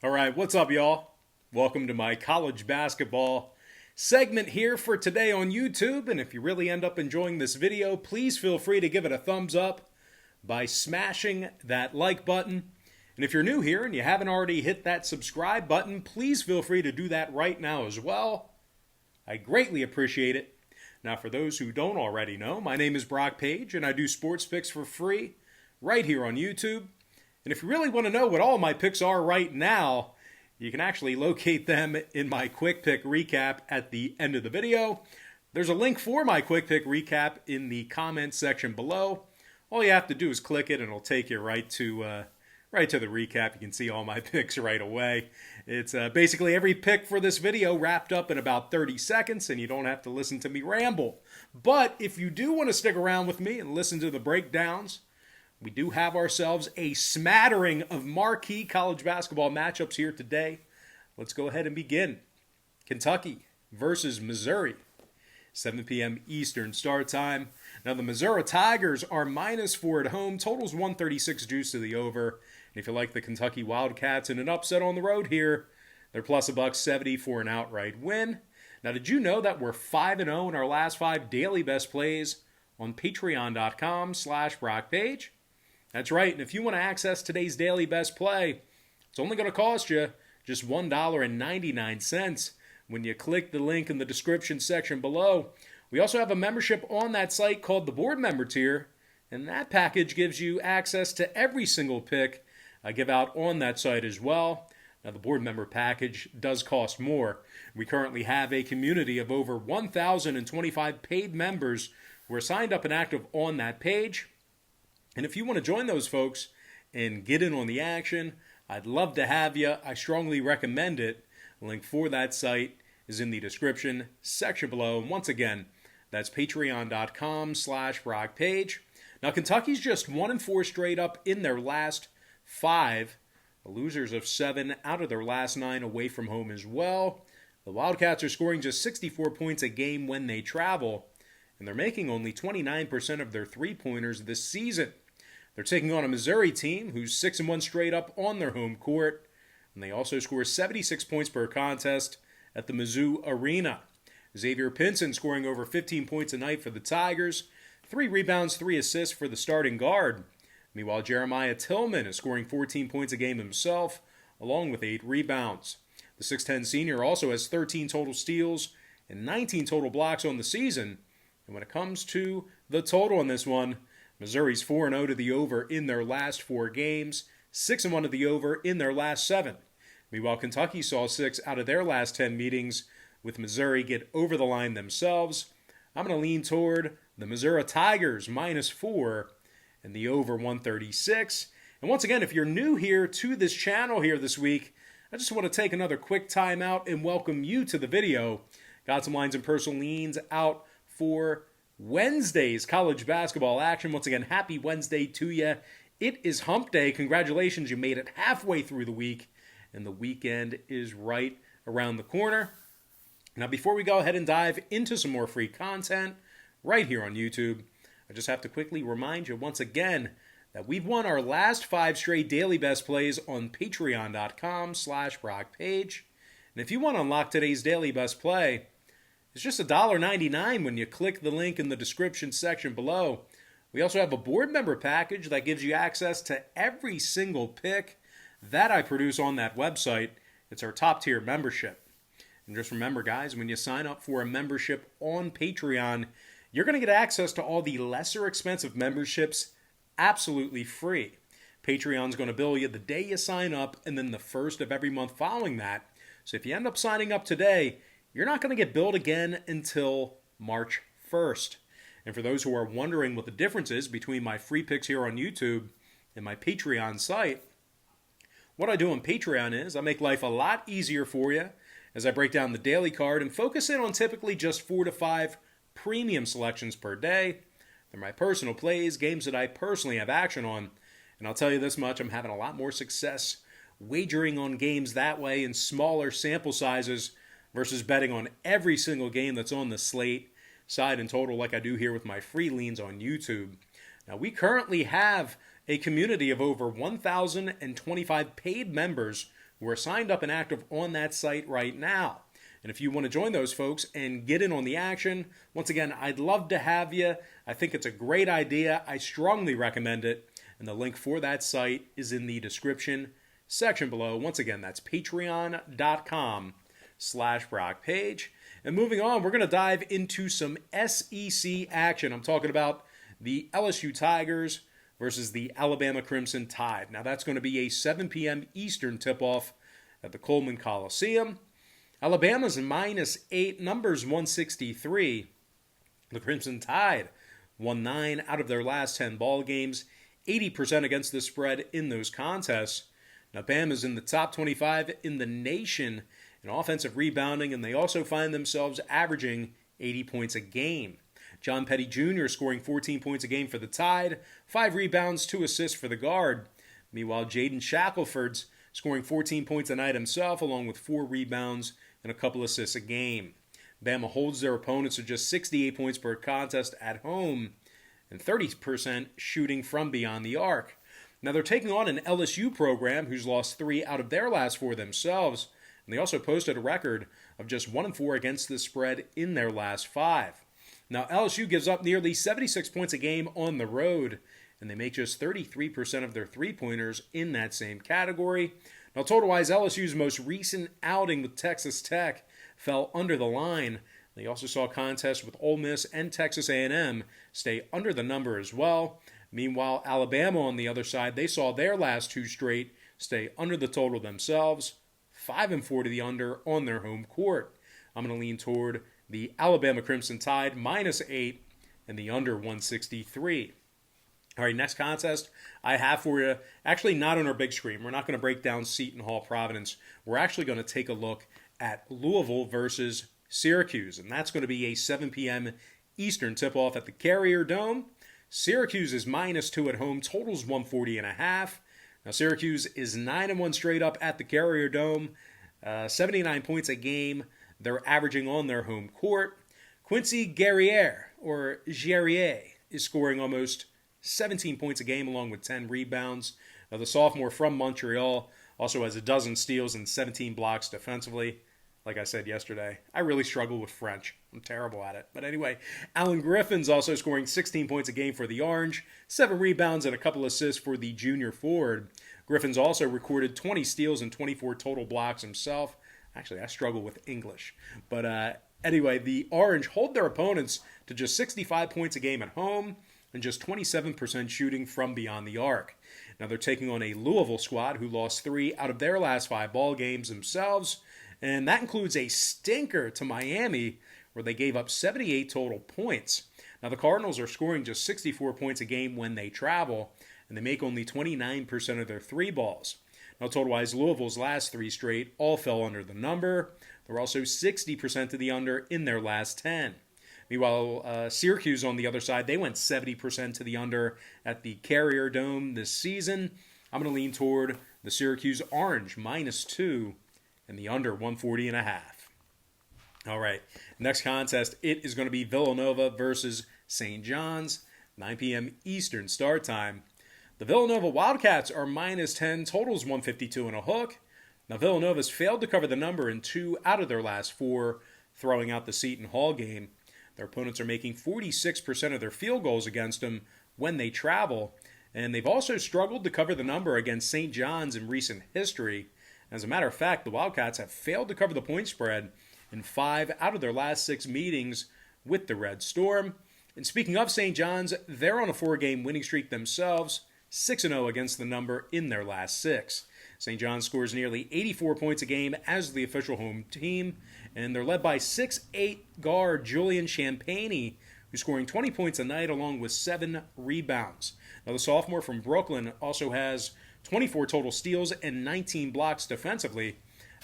All right, what's up, y'all? Welcome to my college basketball segment here for today on YouTube. And if you really end up enjoying this video, please feel free to give it a thumbs up by smashing that like button. And if you're new here and you haven't already hit that subscribe button, please feel free to do that right now as well. I greatly appreciate it. Now, for those who don't already know, my name is Brock Page, and I do sports picks for free right here on YouTube. And if you really want to know what all my picks are right now, you can actually locate them in my quick pick recap at the end of the video. There's a link for my quick pick recap in the comments section below. All you have to do is click it and it'll take you right to the recap. You can see all my picks right away. It's basically every pick for this video wrapped up in about 30 seconds, and you don't have to listen to me ramble. But if you do want to stick around with me and listen to the breakdowns, we do have ourselves a smattering of marquee college basketball matchups here today. Let's go ahead and begin. Kentucky versus Missouri. 7 p.m. Eastern start time. Now the Missouri Tigers are -4 at home. Total's 136 juice to the over. And if you like the Kentucky Wildcats in an upset on the road here, they're plus $170 for an outright win. Now, did you know that we're 5-0 in our last 5 daily best plays on patreon.com/BrockPage? That's right, and if you want to access today's daily best play, it's only going to cost you just $1.99 when you click the link in the description section below. We also have a membership on that site called the Board Member Tier, and that package gives you access to every single pick I give out on that site as well. Now, the Board Member package does cost more. We currently have a community of over 1,025 paid members who are signed up and active on that page. And if you want to join those folks and get in on the action, I'd love to have you. I strongly recommend it. The link for that site is in the description section below. And once again, that's patreon.com/BrockPage. Now, Kentucky's just 1-4 straight up in their last 5. The losers of 7 out of their last 9 away from home as well. The Wildcats are scoring just 64 points a game when they travel, and they're making only 29% of their three-pointers this season. They're taking on a Missouri team who's 6-1 straight up on their home court, and they also score 76 points per contest at the Mizzou Arena. Xavier Pinson scoring over 15 points a night for the Tigers, 3 rebounds, 3 assists for the starting guard. Meanwhile, Jeremiah Tillman is scoring 14 points a game himself, along with 8 rebounds. The 6'10 senior also has 13 total steals and 19 total blocks on the season. And when it comes to the total on this one, Missouri's 4-0 to the over in their last 4 games, 6-1 to the over in their last 7. Meanwhile, Kentucky saw 6 out of their last 10 meetings, with Missouri get over the line themselves. I'm going to lean toward the Missouri Tigers -4 and the over 136. And once again, if you're new here to this channel here this week, I just want to take another quick time out and welcome you to the video. Got some lines and personal leans out for Wednesday's college basketball action. Once again, happy Wednesday to you. It is hump day. Congratulations, you made it halfway through the week, and the weekend is right around the corner. Now, before we go ahead and dive into some more free content right here on YouTube, I just have to quickly remind you once again that we've won our last 5 straight daily best plays on patreon.com/BrockPage. And if you want to unlock today's daily best play, it's just $1.99 when you click the link in the description section below. We also have a board member package that gives you access to every single pick that I produce on that website. It's our top tier membership. And just remember, guys, when you sign up for a membership on Patreon, you're going to get access to all the lesser expensive memberships absolutely free. Patreon's going to bill you the day you sign up and then the first of every month following that. So if you end up signing up today, you're not going to get billed again until March 1st. And for those who are wondering what the difference is between my free picks here on YouTube and my Patreon site, what I do on Patreon is I make life a lot easier for you as I break down the daily card and focus in on typically just 4 to 5 premium selections per day. They're my personal plays, games that I personally have action on. And I'll tell you this much, I'm having a lot more success wagering on games that way in smaller sample sizes versus betting on every single game that's on the slate, side and total, like I do here with my free leans on YouTube. Now, we currently have a community of over 1,025 paid members who are signed up and active on that site right now. And if you want to join those folks and get in on the action, once again, I'd love to have you. I think it's a great idea. I strongly recommend it. And the link for that site is in the description section below. Once again, that's patreon.com/BrockPage. And moving on, we're going to dive into some SEC action. I'm talking about the LSU Tigers versus the Alabama Crimson Tide. Now, that's going to be a 7 p.m. Eastern tip-off at the Coleman Coliseum. Alabama's -8, numbers 163. The Crimson Tide won 9 out of their last 10 ball games, 80% against the spread in those contests. Now, Bama's in the top 25 in the nation in offensive rebounding, and they also find themselves averaging 80 points a game. John Petty Jr. scoring 14 points a game for the Tide, 5 rebounds, 2 assists for the guard. Meanwhile, Jaden Shackelford's scoring 14 points a night himself, along with 4 rebounds and a couple assists a game. Bama holds their opponents to just 68 points per contest at home and 30% shooting from beyond the arc. Now, they're taking on an LSU program who's lost 3 out of their last 4 themselves, and they also posted a record of just 1-4 against the spread in their last 5. Now, LSU gives up nearly 76 points a game on the road, and they make just 33% of their three-pointers in that same category. Now, total-wise, LSU's most recent outing with Texas Tech fell under the line. They also saw contests with Ole Miss and Texas A&M stay under the number as well. Meanwhile, Alabama on the other side, they saw their last 2 straight stay under the total themselves, 5-4 to the under on their home court. I'm going to lean toward the Alabama Crimson Tide -8 and the under 163. All right, next contest I have for you, actually not on our big screen. We're not going to break down Seton Hall Providence. We're actually going to take a look at Louisville versus Syracuse, and that's going to be a 7 p.m. Eastern tip-off at the Carrier Dome. Syracuse is -2 at home, totals 140.5. Now, Syracuse is 9-1 straight up at the Carrier Dome, 79 points a game. They're averaging on their home court. Quincy Guerrier, or Guerrier, is scoring almost 17 points a game along with 10 rebounds. Now, the sophomore from Montreal also has 12 steals and 17 blocks defensively. Like I said yesterday, I really struggle with French. I'm terrible at it. But anyway, Alan Griffin's also scoring 16 points a game for the Orange, 7 rebounds and a couple assists for the junior forward. Griffin's also recorded 20 steals and 24 total blocks himself. Actually, I struggle with English. But anyway, the Orange hold their opponents to just 65 points a game at home and just 27% shooting from beyond the arc. Now, they're taking on a Louisville squad who lost 3 out of their last 5 ball games themselves, and that includes a stinker to Miami where they gave up 78 total points. Now, the Cardinals are scoring just 64 points a game when they travel, and they make only 29% of their 3 balls. Now, total-wise, Louisville's last 3 straight all fell under the number. They're also 60% to the under in their last 10. Meanwhile, Syracuse on the other side, they went 70% to the under at the Carrier Dome this season. I'm going to lean toward the Syracuse Orange -2 and the under 140.5. All right, next contest, it is going to be Villanova versus St. John's, 9 p.m. Eastern start time. The Villanova Wildcats are -10, totals 152 and a hook. Now, Villanova's failed to cover the number in 2 out of their last 4, throwing out the Seton Hall game. Their opponents are making 46% of their field goals against them when they travel, and they've also struggled to cover the number against St. John's in recent history. As a matter of fact, the Wildcats have failed to cover the point spread in 5 out of their last 6 meetings with the Red Storm. And speaking of St. John's, they're on a 4-game winning streak themselves, 6-0 against the number in their last 6. St. John's scores nearly 84 points a game as the official home team, and they're led by 6'8" guard Julian Champagny, who's scoring 20 points a night along with 7 rebounds. Now, the sophomore from Brooklyn also has 24 total steals and 19 blocks defensively.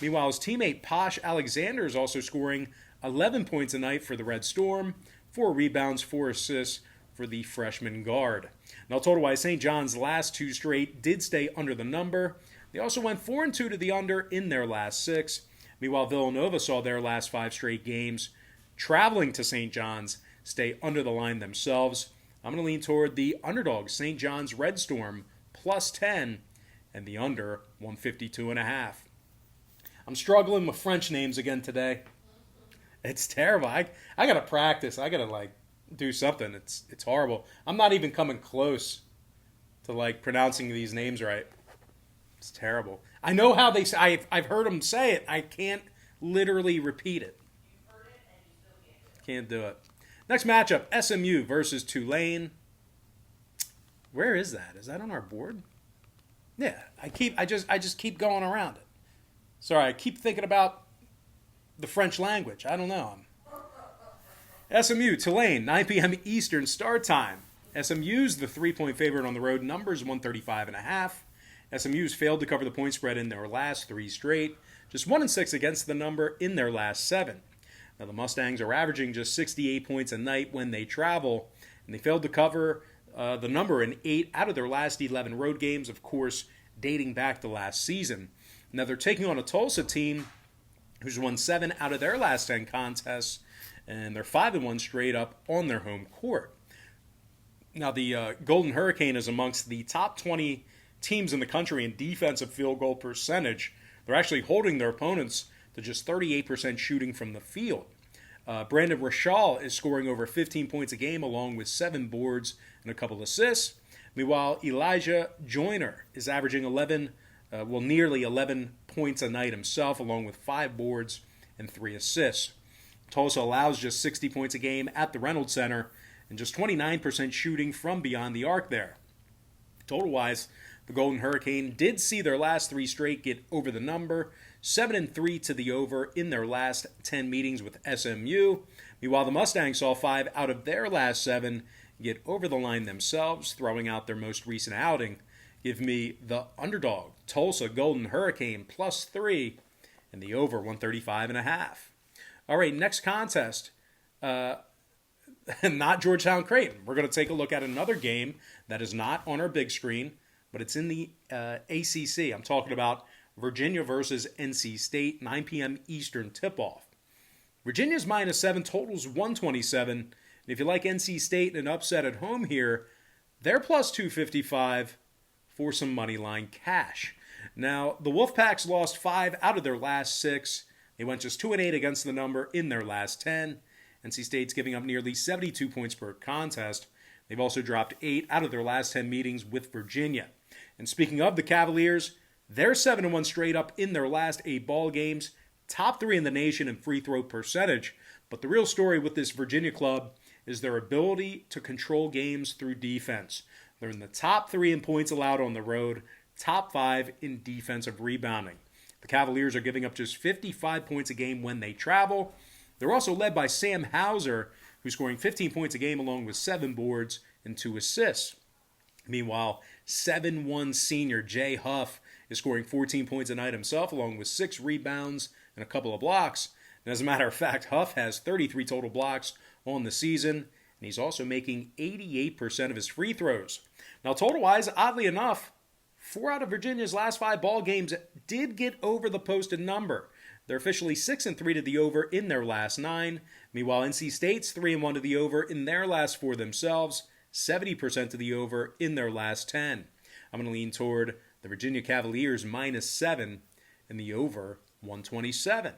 Meanwhile, his teammate Posh Alexander is also scoring 11 points a night for the Red Storm, 4 rebounds, 4 assists for the freshman guard. Now, total-wise, St. John's last 2 straight did stay under the number. They also went 4-2 to the under in their last 6. Meanwhile, Villanova saw their last 5 straight games traveling to St. John's stay under the line themselves. I'm going to lean toward the Underdog, St. John's Red Storm, +10, and the under 152.5. I'm struggling with French names again today. It's terrible. I gotta practice. I gotta like do something. It's horrible. I'm not even coming close to like pronouncing these names right. It's terrible. I know how they say. I've heard them say it. I can't literally repeat it. Can't do it. Next matchup: SMU versus Tulane. Where is that? Is that on our board? Yeah. I just keep going around it. Sorry, I keep thinking about the French language. I don't know. SMU, Tulane, 9 p.m. Eastern start time. SMU's the 3-point favorite on the road. Numbers 135.5. SMU's failed to cover the point spread in their last 3 straight. Just 1-6 against the number in their last 7. Now the Mustangs are averaging just 68 points a night when they travel, and they failed to cover the number in 8 out of their last 11 road games, of course, dating back to last season. Now they're taking on a Tulsa team who's won 7 out of their last 10 contests, and they're 5-1 straight up on their home court. Now the Golden Hurricane is amongst the top 20 teams in the country in defensive field goal percentage. They're actually holding their opponents to just 38% shooting from the field. Brandon Rashall is scoring over 15 points a game along with 7 boards and a couple assists. Meanwhile, Elijah Joyner is averaging nearly 11 points a night himself along with 5 boards and 3 assists. Tulsa allows just 60 points a game at the Reynolds Center and just 29% shooting from beyond the arc there. Total-wise, the Golden Hurricane did see their last 3 straight get over the number, 7-3 to the over in their last 10 meetings with SMU. Meanwhile, the Mustangs saw 5 out of their last 7 get over the line themselves, throwing out their most recent outing. Give me the underdog, Tulsa Golden Hurricane, +3, and the over 135.5. All right, next contest. Not Georgetown Creighton. We're going to take a look at another game that is not on our big screen, but it's in the ACC. I'm talking about Virginia versus NC State, 9 p.m. Eastern tip-off. Virginia's -7, totals 127. And if you like NC State and an upset at home here, they're +255 for some money line cash. Now, the Wolfpacks lost 5 out of their last 6. They went just 2-8 against the number in their last 10. NC State's giving up nearly 72 points per contest. They've also dropped 8 out of their last 10 meetings with Virginia. And speaking of the Cavaliers, they're 7-1 straight up in their last 8 ball games, top 3 in the nation in free throw percentage. But the real story with this Virginia club is their ability to control games through defense. They're in the top 3 in points allowed on the road, top 5 in defensive rebounding. The Cavaliers are giving up just 55 points a game when they travel. They're also led by Sam Hauser, who's scoring 15 points a game along with 7 boards and 2 assists. Meanwhile, 7-1 senior Jay Huff is scoring 14 points a night himself along with 6 rebounds and a couple of blocks. And as a matter of fact, Huff has 33 total blocks on the season, and he's also making 88% of his free throws. Now, total-wise, oddly enough, 4 out of Virginia's last 5 ball games did get over the posted number. They're officially 6-3 to the over in their last 9. Meanwhile, NC State's 3-1 to the over in their last 4 themselves, 70% to the over in their last 10. I'm going to lean toward the Virginia Cavaliers -7 and the over 127.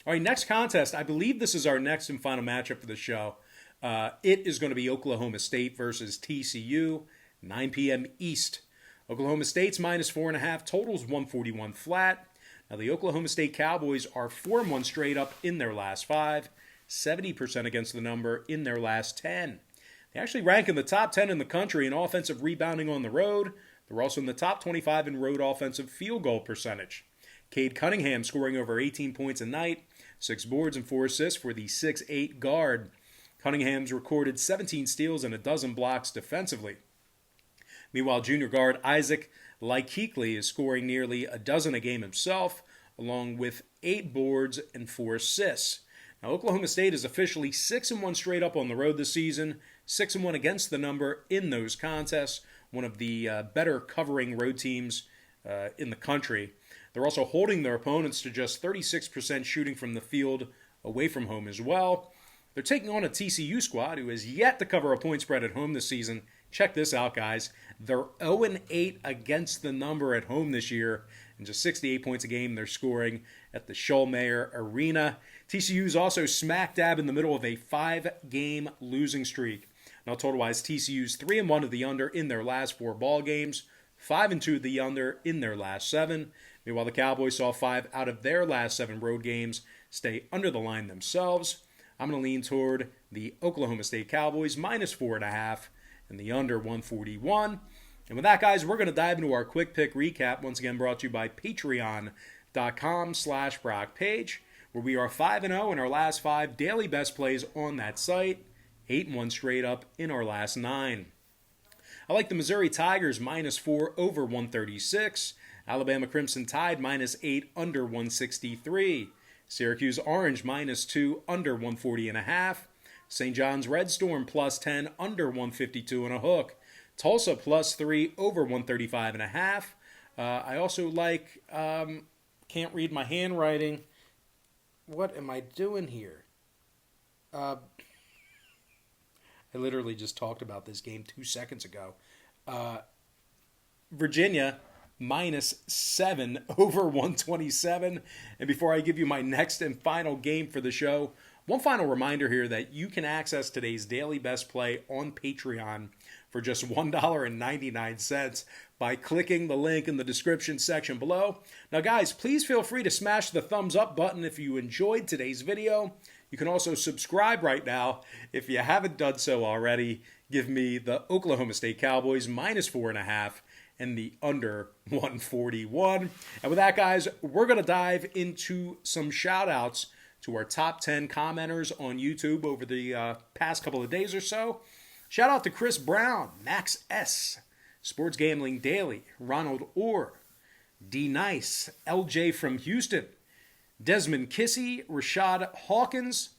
All right, next contest. I believe this is our next and final matchup for the show. It is going to be Oklahoma State versus TCU, 9 p.m. East. Oklahoma State's -4.5, totals 141 flat. Now, the Oklahoma State Cowboys are 4-1 straight up in their last 5, 70% against the number in their last 10. They actually rank in the top 10 in the country in offensive rebounding on the road. They're also in the top 25 in road offensive field goal percentage. Cade Cunningham scoring over 18 points a night, 6 boards and 4 assists for the 6'8 guard. Cunningham's recorded 17 steals and a dozen blocks defensively. Meanwhile, junior guard Isaac Likekele is scoring nearly a dozen a game himself, along with 8 boards and 4 assists. Now, Oklahoma State is officially 6-1 straight up on the road this season, 6-1 against the number in those contests, one of the better covering road teams in the country. They're also holding their opponents to just 36% shooting from the field away from home as well. They're taking on a TCU squad who has yet to cover a point spread at home this season. Check this out, guys. They're 0-8 against the number at home this year, and just 68 points a game they're scoring at the Schollmeyer Arena. TCU's also smack dab in the middle of a 5-game losing streak. Now, total-wise, TCU's 3-1 of the under in their last 4 ball games, 5-2 of the under in their last 7. Meanwhile, the Cowboys saw 5 out of their last 7 road games stay under the line themselves. I'm going to lean toward the Oklahoma State Cowboys -4.5 and the under 141. And with that, guys, we're going to dive into our quick pick recap, once again brought to you by patreon.com/BrockPage, where we are 5-0 in our last 5 daily best plays on that site, 8-1 straight up in our last 9. I like the Missouri Tigers -4 over 136, Alabama Crimson Tide -8 under 163, Syracuse Orange -2 under 140.5, St. John's Red Storm +10 under 152 and a hook, Tulsa +3 over 135.5. I also like, can't read my handwriting. What am I doing here? I literally just talked about this game 2 seconds ago. Virginia -7 over 127. And before I give you my next and final game for the show, one final reminder here that you can access today's daily best play on Patreon for just $1.99 by clicking the link in the description section below. Now, guys, please feel free to smash the thumbs up button if you enjoyed today's video. You can also subscribe right now if you haven't done so already. Give me the Oklahoma State Cowboys -4.5 and the under 141. And with that, guys, we're going to dive into some shout-outs to our top 10 commenters on YouTube over the past couple of days or so. Shout out to Chris Brown, Max S, Sports Gambling Daily, Ronald Orr, D Nice, LJ from Houston, Desmond Kissy, Rashad Hawkins,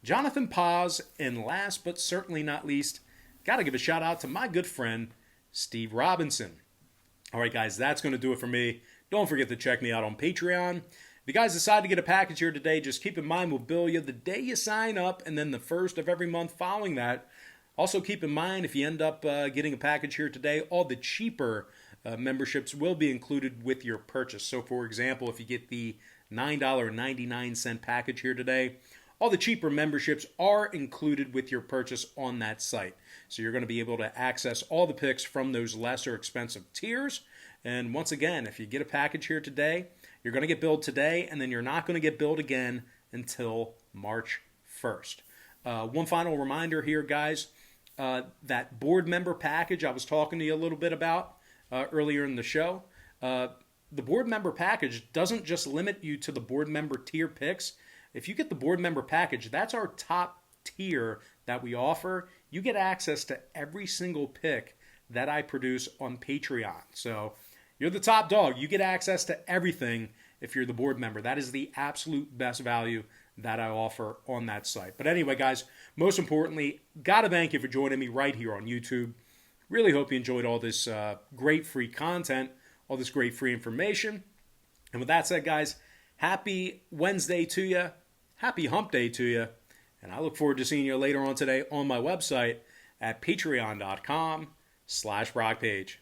Jonathan Paz, and last but certainly not least, got to give a shout out to my good friend, Steve Robinson. All right, guys, that's going to do it for me. Don't forget to check me out on Patreon. If you guys decide to get a package here today, just keep in mind we'll bill you the day you sign up and then the first of every month following that. Also, keep in mind, if you end up getting a package here today, all the cheaper memberships will be included with your purchase. So, for example, if you get the $9.99 package here today, all the cheaper memberships are included with your purchase on that site. So you're going to be able to access all the picks from those lesser expensive tiers. And once again, if you get a package here today, you're going to get billed today, and then you're not going to get billed again until March 1st. One final reminder here, guys. That board member package I was talking to you a little bit about earlier in the show. The board member package doesn't just limit you to the board member tier picks. If you get the board member package, that's our top tier that we offer. You get access to every single pick that I produce on Patreon. So you're the top dog. You get access to everything if you're the board member. That is the absolute best value that I offer on that site. But anyway, guys, most importantly, gotta thank you for joining me right here on YouTube. Really hope you enjoyed all this great free content, all this great free information. And with that said, guys, happy Wednesday to you. Happy hump day to you. And I look forward to seeing you later on today on my website at patreon.com/BrockPage.